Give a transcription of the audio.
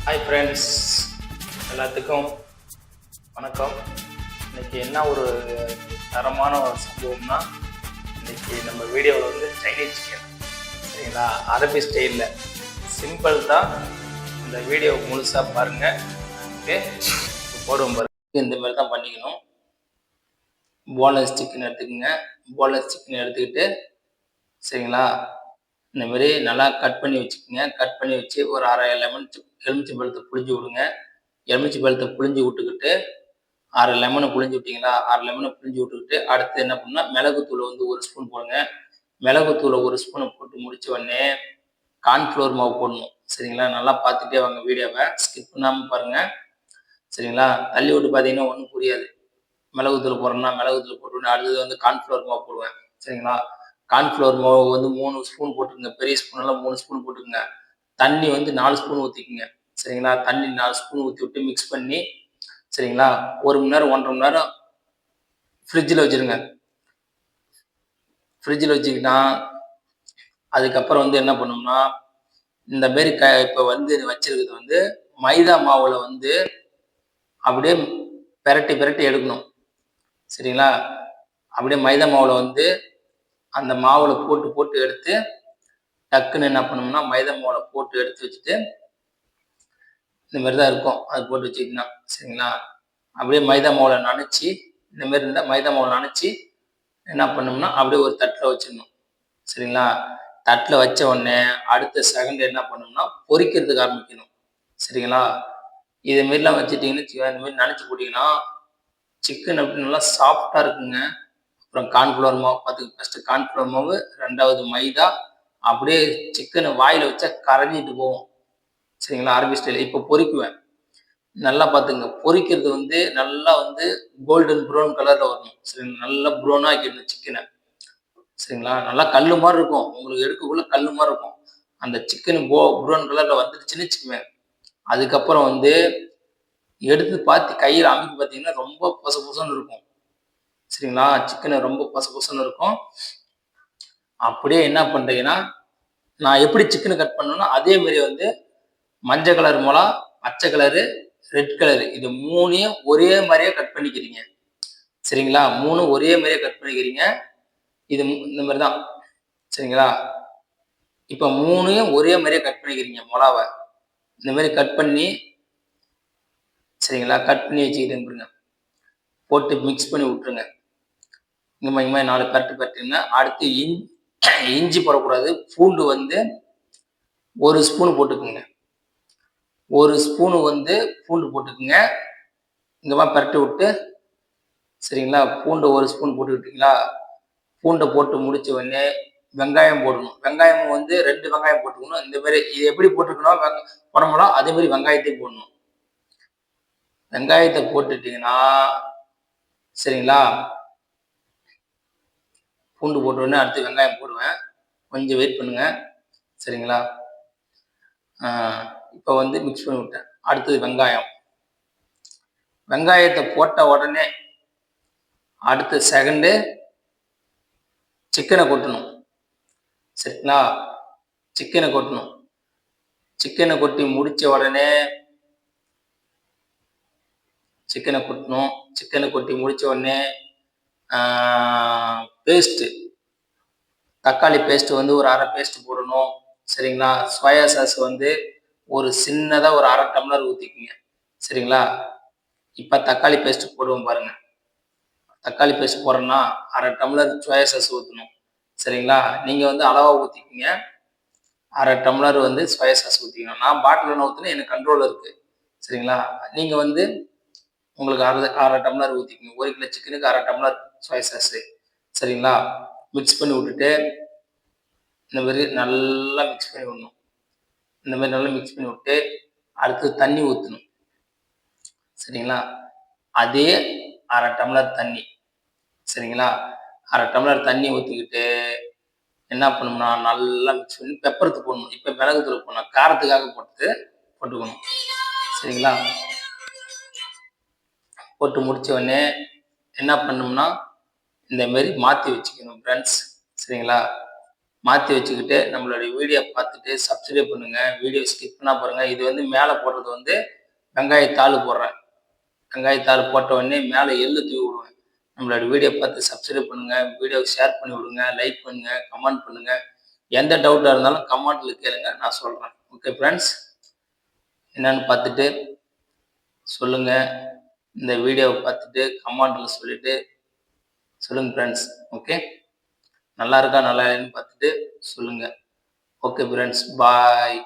Hi friends, எல்லாத்துக்கும் வணக்கம். இன்னைக்கு என்ன ஒரு தரமான ஒரு சம்பவம்னா, இன்னைக்கு நம்ம வீடியோவில் வந்து சைனீஸ் சிக்கன், சரிங்களா, அரபி ஸ்டைலில் சிம்பிள் தான். இந்த வீடியோ முழுசாக பாருங்கள். ஓகே, போடுவோம் பாருங்க. இந்த மாதிரி தான் பண்ணிக்கணும். போன்லெஸ் சிக்கன் எடுத்துக்கோங்க. போன்லெஸ் சிக்கன் எடுத்துக்கிட்டு, சரிங்களா, இந்த மாதிரி நல்லா கட் பண்ணி வச்சுக்கோங்க. கட் பண்ணி வச்சு ஒரு அரை எலுமிச்சை பழத்தை புழிஞ்சு விடுங்க. எலுமிச்சை பழத்தை புழிஞ்சு விட்டுக்கிட்டு, அரை லெமனை புழிஞ்சு விட்டிங்களா, அரை லெமனை புழிஞ்சு விட்டுக்கிட்டு, அடுத்து என்ன பண்ணால் மிளகுத்தூளை வந்து 1 ஸ்பூன் போடுங்க. மிளகுத்தூளை 1 ஸ்பூனை போட்டு முடித்த உடனே கார்ன்ஃப்ளவர் மாவு போடணும். சரிங்களா, நல்லா பார்த்துட்டே வாங்க, வீடியோவை ஸ்கிப் பண்ணாமல் பாருங்கள். சரிங்களா, தள்ளி விட்டு பார்த்தீங்கன்னா ஒன்றும் புரியாது. மிளகுத்தூள் போடுறேன்னா மிளகுத்தூள் போட்டு அடுத்தது வந்து கார்ன்ஃப்ளவர் மாவு போடுவேன். சரிங்களா, கார்ன்ஃப்ளவர் மாவு வந்து 3 ஸ்பூன் போட்டுக்கோங்க. பெரிய ஸ்பூனெல்லாம் 3 ஸ்பூன் போட்டுக்கோங்க. தண்ணி வந்து 4 ஸ்பூன் ஊற்றிக்குங்க. சரிங்களா, தண்ணி 4 ஸ்பூன் ஊற்றி விட்டு மிக்ஸ் பண்ணி, சரிங்களா, 1 மணி நேரம் 1.5 மணி நேரம் ஃப்ரிட்ஜில் வச்சுருங்க. ஃப்ரிட்ஜில் வச்சுக்கிட்டா அதுக்கப்புறம் வந்து என்ன பண்ணோம்னா, இந்த மாரி இப்போ வந்து வச்சிருக்கிறது வந்து மைதா மாவில் வந்து அப்படியே பெரட்டி பெரட்டி எடுக்கணும். சரிங்களா, அப்படியே மைதா மாவில் வந்து அந்த மாவில் போட்டு போட்டு எடுத்து டக்குன்னு என்ன பண்ணோம்னா மைதா மாவில் போட்டு எடுத்து வச்சுட்டு, இந்த மாதிரி தான் இருக்கும். அது போட்டு வச்சுக்கிட்டோம்னா, சரிங்களா, அப்படியே மைதா மாவில் நனைச்சி, இந்த மாதிரி இருந்தால் மைதா மாவில் நனைச்சி என்ன பண்ணோம்னா அப்படியே ஒரு தட்டில் வச்சிடணும். சரிங்களா, தட்டில் வச்ச உடனே அடுத்த செகண்ட் என்ன பண்ணோம்னா பொரிக்கிறதுக்கு ஆரம்பிக்கணும். சரிங்களா, இது மாரிலாம் வச்சுட்டிங்கன்னு வச்சுக்கோங்க, இந்த மாதிரி நினச்சி போட்டிங்கன்னா சிக்கன் அப்படி நல்லா சாஃப்டாக இருக்குங்க. அப்புறம் கார்ன்ஃப்ளவர் மாவு பார்த்துக்கு, ஃபஸ்ட்டு கார்ன்ஃப்ளவர் மாவு, 2வது மைதா, அப்படியே சிக்கனை வாயில் வச்சா கரைஞ்சிட்டு போகும். சரிங்களா, அரபி ஸ்டைல். இப்போ பொரிக்குவேன். நல்லா பார்த்துங்க, பொரிக்கிறது வந்து நல்லா வந்து கோல்டன் ப்ரௌன் கலரில் வரணும். சரிங்களா, நல்லா ப்ரௌனாக ஆக்கிடணும் சிக்கனை. சரிங்களா, நல்லா கல் மாதிரி இருக்கும். உங்களுக்கு எடுக்கக்குள்ள கல் மாதிரி இருக்கும். அந்த சிக்கன் ப்ரௌன் கலரில் வந்துடுச்சுன்னு வச்சுக்குவேன். அதுக்கப்புறம் வந்து எடுத்து பார்த்து கையில் அமைக்க பார்த்தீங்கன்னா ரொம்ப பொச பொசன்னு இருக்கும். சரிங்களா, சிக்கனை ரொம்ப பொச பொசன்னு இருக்கும். அப்படியே என்ன பண்ணுறீங்கன்னா, நான் எப்படி சிக்கனை கட் பண்ணணும்னா அதே மாதிரி வந்து மஞ்சள் கலர் மிளகா, பச்சை கலரு, ரெட் கலரு, இது 3யும் ஒரே மாதிரியே கட் பண்ணிக்கிறீங்க. சரிங்களா, 3 ஒரே மாதிரியே கட் பண்ணிக்கிறீங்க. இது இந்த மாதிரி தான். சரிங்களா, இப்போ 3யும் ஒரே மாதிரியே கட் பண்ணிக்கிறீங்க. மிளகாவை இந்த மாதிரி கட் பண்ணி, சரிங்களா, கட் பண்ணி வச்சுக்கிட்டு போட்டு மிக்ஸ் பண்ணி விட்டுருங்க. இந்த மாதிரி 4 பரட்டு பரட்டுங்க. அடுத்து இஞ்சி போடக்கூடாது. பூண்டு வந்து 1 ஸ்பூன் போட்டுக்குங்க. 1 ஸ்பூனு வந்து பூண்டு போட்டுக்குங்க. இந்த மாதிரி பரட்டி விட்டு, சரிங்களா, பூண்டு 1 ஸ்பூன் போட்டுக்கிட்டீங்களா, பூண்டை போட்டு முடிச்ச உடனே வெங்காயம் போடணும். வெங்காயம் வந்து 2 வெங்காயம் போட்டுக்கணும். இந்த மாதிரி இது எப்படி போட்டுக்கணும் உடம்புனா அதே மாதிரி வெங்காயத்தையும் போடணும். வெங்காயத்தை போட்டுட்டீங்கன்னா, சரிங்களா, பூண்டு போட்ட உடனே அடுத்து வெங்காயம் போடுவேன். கொஞ்சம் வெயிட் பண்ணுங்க. சரிங்களா, இப்போ வந்து மிக்ஸ் பண்ணி விட்டேன். அடுத்தது வெங்காயத்தை போட்ட உடனே அடுத்த செகண்டு சிக்கனை கொட்டணும். சரிங்களா, சிக்கனை கொட்டணும். சிக்கனை கொட்டி முடிச்ச உடனே சிக்கனை கொட்டி முடிச்ச உடனே பேஸ்ட்டு, தக்காளி பேஸ்ட்டு வந்து ஒரு அரை பேஸ்ட் போடணும். சரிங்களா, சோயா சாஸ் வந்து ஒரு சின்னதாக ஒரு அரை டம்ளர் ஊற்றிக்குங்க. சரிங்களா, இப்போ தக்காளி பேஸ்ட்டு போடுவோம் பாருங்க. தக்காளி பேஸ்ட் போடுறோன்னா அரை டம்ளர் சோயா சாஸ் ஊற்றணும். சரிங்களா, நீங்கள் வந்து அளவாக ஊற்றிக்கிங்க. அரை டம்ளர் வந்து சோயா சாஸ் ஊற்றிக்கணும். நான் பாட்டில் ஊற்றினா எனக்கு கண்ட்ரோல் இருக்குது. சரிங்களா, நீங்கள் வந்து உங்களுக்கு அரை டம்ளர் ஊற்றிக்கங்க. 1 கிலோ சிக்கனுக்கு அரை டம்ளர் சோயா சாஸு. சரிங்களா, மிக்ஸ் பண்ணி விட்டுட்டு இந்த மாதிரி நல்லா மிக்ஸ் பண்ணி விடணும். இந்த மாதிரி நல்லா மிக்ஸ் பண்ணி விட்டு அடுத்து தண்ணி ஊற்றணும். சரிங்களா, அதே அரை டம்ளர் தண்ணி. சரிங்களா, அரை டம்ளர் தண்ணி ஊற்றிக்கிட்டு என்ன பண்ணணும்னா நல்லா மிக்ஸ் பண்ணி பெப்பரத்து போடணும். இப்போ மிளகுத்தூள் போடணும், காரத்துக்காக போட்டுக்கணும். சரிங்களா, போட்டு முடிச்ச உடனே என்ன பண்ணணும்னா இந்த மாதிரி மாற்றி வச்சுக்கணும் ஃப்ரெண்ட்ஸ். சரிங்களா, மாற்றி வச்சுக்கிட்டு நம்மளுடைய வீடியோ பார்த்துட்டு சப்ஸ்கிரைப் பண்ணுங்கள். வீடியோ ஸ்கிப் பண்ணால் பாருங்கள். இது வந்து மேலே போடுறது வந்து வெங்காயத்தாள் போடுறேன். வெங்காயத்தாள் போட்ட உடனே மேலே எள்ளு தூவி விடுவேன். நம்மளோட வீடியோ பார்த்து சப்ஸ்கிரைப் பண்ணுங்கள். வீடியோவை ஷேர் பண்ணி விடுங்க. லைக் பண்ணுங்கள். கமெண்ட் பண்ணுங்கள். எந்த டவுட்டாக இருந்தாலும் கமெண்ட்டில் கேளுங்க, நான் சொல்கிறேன். ஓகே ஃப்ரெண்ட்ஸ், என்னன்னு பார்த்துட்டு சொல்லுங்கள். இந்த வீடியோவை பார்த்துட்டு கமெண்ட்டில் சொல்லிவிட்டு சொல்லுங்கள் ஃப்ரெண்ட்ஸ். ஓகே, நல்லா இருக்கா நல்லா இல்லைன்னு பார்த்துட்டு சொல்லுங்கள். ஓகே ஃப்ரெண்ட்ஸ், பாய்.